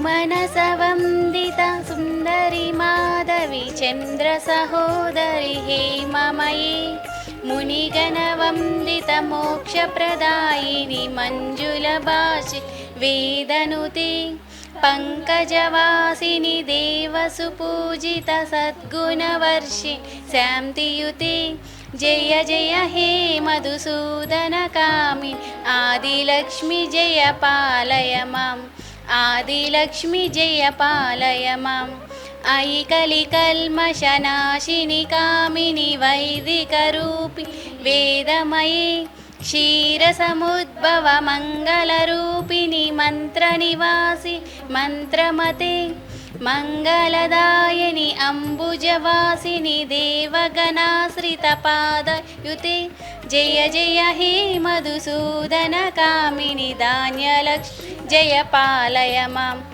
सुमनसवन्दित सुन्दरि माधवी चन्द्रसहोदरि हेममयी मुनिगणवन्दित मोक्षप्रदायिनि मञ्जुलभाषि वेदनुते पङ्कजवासिनि देवसुपूजित सद्गुणवर्षि शान्तियुते जय जय हे मधुसूदनकामिनि आदिलक्ष्मि जय पालय माम् आदिलक्ष्मि जय पालय माम् अयि कलिकल्मषनाशिनि कामिनि वैदिकरूपि वेदमयी क्षीरसमुद्भव मङ्गलरूपिणि मन्त्रनिवासि मन्त्रमते मङ्गलदायिनि अम्बुजवासिनि देवगणाश्रितपादयुते जय जय हे मधुसूदनकामिनि धान्यलक्ष्मि जय पालय माम्